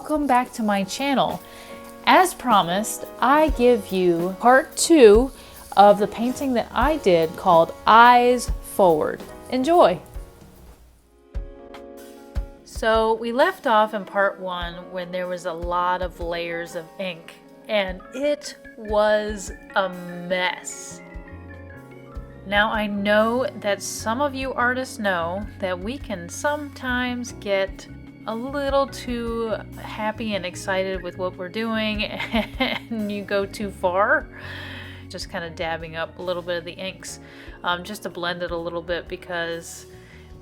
welcome back to my channel. As promised, I give you part 2 of the painting that I did called Eyes Forward. Enjoy! So we left off in part 1 when there was a lot of layers of ink and it was a mess. Now I know that some of you artists know that we can sometimes get a little too happy and excited with what we're doing and you go too far. Just kind of dabbing up a little bit of the inks just to blend it a little bit because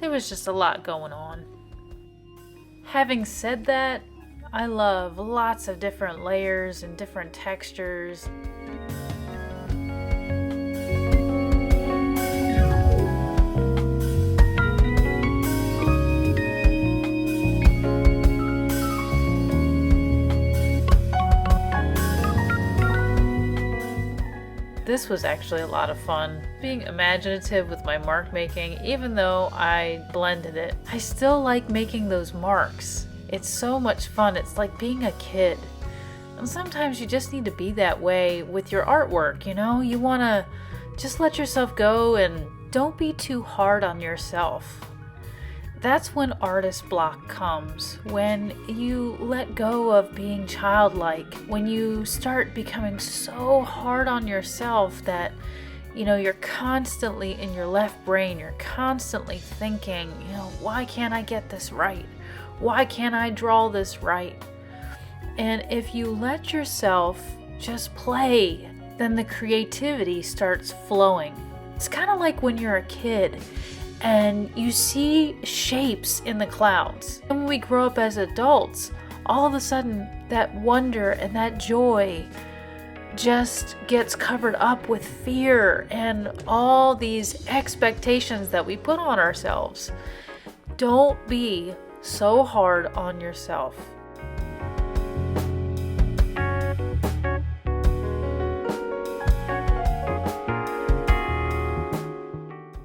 there was just a lot going on. Having said that, I love lots of different layers and different textures. This was actually a lot of fun, being imaginative with my mark making. Even though I blended it, I still like making those marks. It's so much fun. It's like being a kid. And sometimes you just need to be that way with your artwork, you know? You want to just let yourself go and don't be too hard on yourself. That's when artist block comes, when you let go of being childlike, when you start becoming so hard on yourself that, you know, you're constantly in your left brain, you're constantly thinking, you know, why can't I get this right? Why can't I draw this right? And if you let yourself just play, then the creativity starts flowing. It's kind of like when you're a kid and you see shapes in the clouds. And when we grow up as adults, all of a sudden that wonder and that joy just gets covered up with fear and all these expectations that we put on ourselves. Don't be so hard on yourself.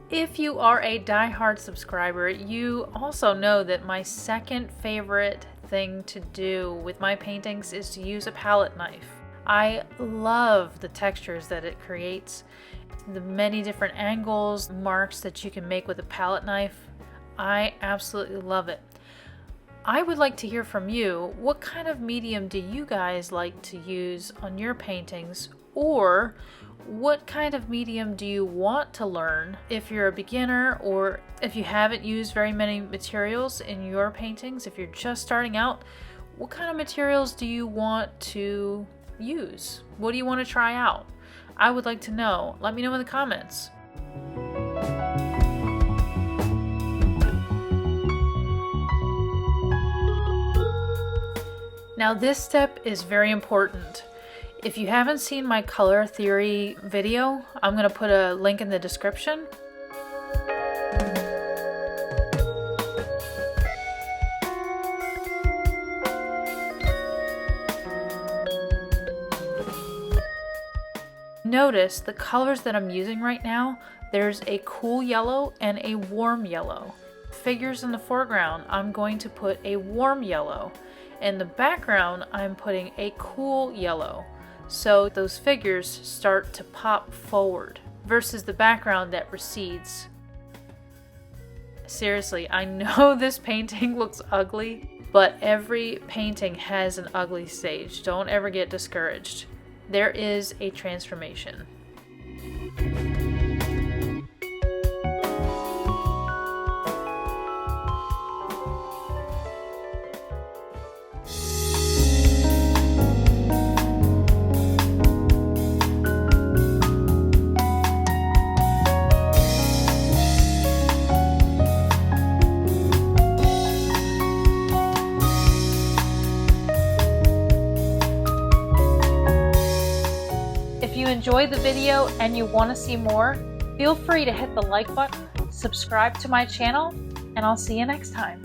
If you are a die-hard subscriber, you also know that my second favorite thing to do with my paintings is to use a palette knife. I love the textures that it creates, the many different angles, marks that you can make with a palette knife. I absolutely love it. I would like to hear from you. What kind of medium do you guys like to use on your paintings? Or what kind of medium do you want to learn if you're a beginner or if you haven't used very many materials in your paintings? If you're just starting out, what kind of materials do you want to use? What do you want to try out? I would like to know. Let me know in the comments. Now this step is very important. If you haven't seen my color theory video, I'm going to put a link in the description. Notice the colors that I'm using right now. There's a cool yellow and a warm yellow. Figures in the foreground, I'm going to put a warm yellow. In the background, I'm putting a cool yellow. So those figures start to pop forward versus the background that recedes. Seriously, I know this painting looks ugly, but every painting has an ugly stage. Don't ever get discouraged. There is a transformation. If you enjoyed the video and you want to see more, feel free to hit the like button, subscribe to my channel, and I'll see you next time.